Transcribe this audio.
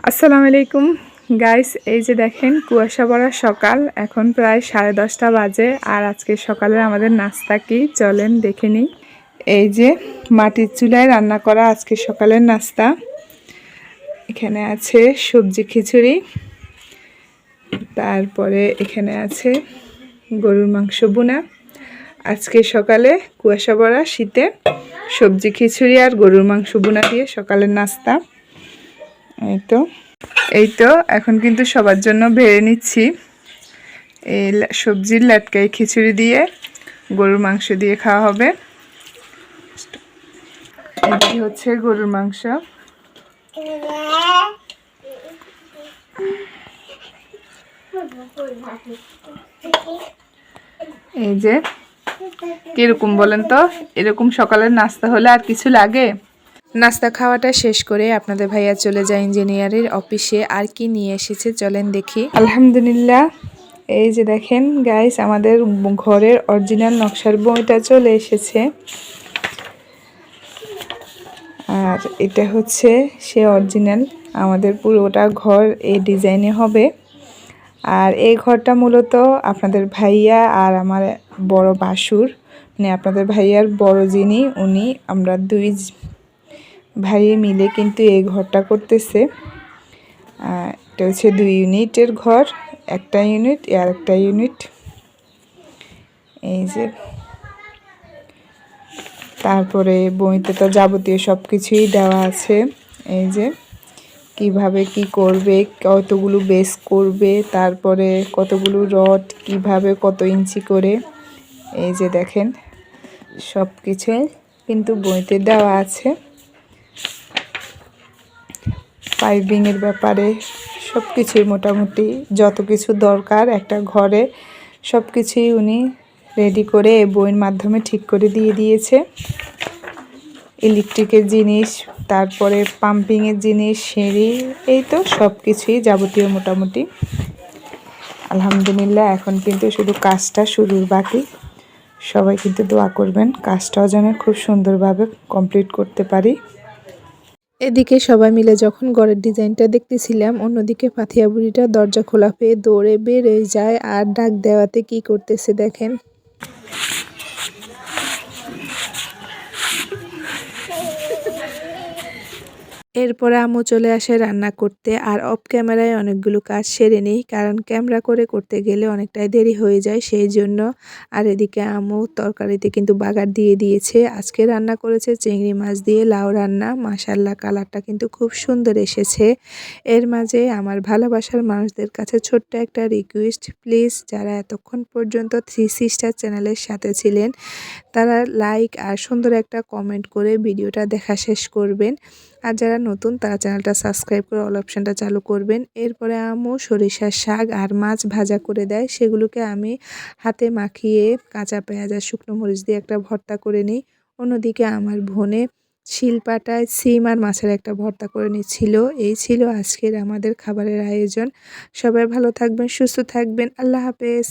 আসসালামু আলাইকুম গাইস, এই যে দেখেন কুয়াশা ভরা সকাল। এখন প্রায় 10:30 বাজে। আর আজকে সকালে আমাদের নাস্তা কি চলেন দেখে নিই। এই যে মাটির চুলায় রান্না করা আজকে সকালের নাস্তা। এখানে আছে সবজি খিচুড়ি, তারপরে এখানে আছে গরুর মাংস বোনা। আজকে সকালে কুয়াশা ভরা শীতে সবজি খিচুড়ি আর গরুর মাংস বোনা দিয়ে সকালের নাস্তা। এই তো এখন কিন্তু সবার জন্য বেড়ে নিচ্ছি। এই সবজির লাটকাই খিচুড়ি দিয়ে গরুর মাংস দিয়ে খাওয়া হবে। এটি হচ্ছে গরুর মাংস। এই যে কিরকম বলেন তো, এরকম সকালের নাস্তা হলে আর কিছু লাগে? নাস্তা খাওয়াটা শেষ করে আপনাদের ভাইয়া চলে যায় ইঞ্জিনিয়ারের অফিসে। আর কি নিয়ে এসেছে চলেন দেখি। আলহামদুলিল্লাহ, এই যে দেখেন গাইস, আমাদের ঘরের অরিজিনাল নকশার বইটা চলে এসেছে। আর এটা হচ্ছে সে অরিজিনাল, আমাদের পুরোটা ঘর এই ডিজাইনে হবে। আর এই ঘরটা মূলত আপনাদের ভাইয়া আর আমার বড় বাসুর, মানে আপনাদের ভাইয়ার বড় যিনি উনি, আমরা দুই ভাই মিলে কিন্তু এই ঘরটা করতেছে। এটা হচ্ছে 2 ইউনিটের ঘর, একটা ইউনিট আর একটা ইউনিট। এই যে তারপরে বইতে তো যাবতীয় সব কিছুই দেওয়া আছে। এই যে কিভাবে কি করবে, কতগুলো বেস করবে, তারপরে কতগুলো রড, কিভাবে কত ইঞ্চি করে, এই যে দেখেন সব কিছুই কিন্তু বইতে দেওয়া আছে। পাইপিংয়ের ব্যাপারে সব কিছুই মোটামুটি যত কিছু দরকার একটা ঘরে সব কিছুই উনি রেডি করে এই বইয়ের মাধ্যমে ঠিক করে দিয়ে দিয়েছে। ইলেকট্রিকের জিনিস, তারপরে পাম্পিংয়ের জিনিস, সিঁড়ি, এই তো সব কিছুই যাবতীয় মোটামুটি। আলহামদুলিল্লাহ, এখন কিন্তু শুধু কাজটা শুরুর বাকি। সবাই কিন্তু দোয়া করবেন কাজটাও যেন খুব সুন্দরভাবে কমপ্লিট করতে পারি। এদিকে সবাই মিলে যখন ঘরের ডিজাইনটা দেখতেছিলাম, অন্যদিকে পাথিয়া বুড়িটা দরজা খোলা পেয়ে দৌড়ে বের হয়ে যায় আর ডাক দেওয়াতে কি করতেছে দেখেন। এরপরে আম্মু চলে আসে রান্না করতে। আর অফ ক্যামেরায় অনেকগুলো কাজ সেরে নিই, কারণ ক্যামেরা করে করতে গেলে অনেকটাই দেরি হয়ে যায় সেই জন্য। আর এদিকে আম্মু তরকারিতে কিন্তু বাগার দিয়ে দিয়েছে। আজকে রান্না করেছে চিংড়ি মাছ দিয়ে লাউ রান্না। মাশাআল্লাহ, কালারটা কিন্তু খুব সুন্দর এসেছে। এর মাঝে আমার ভালোবাসার মানুষদের কাছে ছোট্ট একটা রিকোয়েস্ট, প্লিজ যারা এতক্ষণ পর্যন্ত 3 সিস্টার চ্যানেলের সাথে ছিলেন তারা লাইক আর সুন্দর একটা কমেন্ট করে ভিডিওটা দেখা শেষ করবেন। আর যারা নতুন তারা চ্যানেলটা সাবস্ক্রাইব করে অল অপশানটা চালু করবেন। এরপরে আম্মু সরিষার শাক আর মাছ ভাজা করে দেয়, সেগুলোকে আমি হাতে মাখিয়ে কাঁচা পেঁয়াজ আর শুকনো মরিচ দিয়ে একটা ভর্তা করে নিই। অন্যদিকে আমার বোনে শিলপাটায় সিম আর মাছের একটা ভর্তা করে নিচ্ছিল। এই ছিল আজকের আমাদের খাবারের আয়োজন। সবাই ভালো থাকবেন, সুস্থ থাকবেন। আল্লাহ হাফেজ।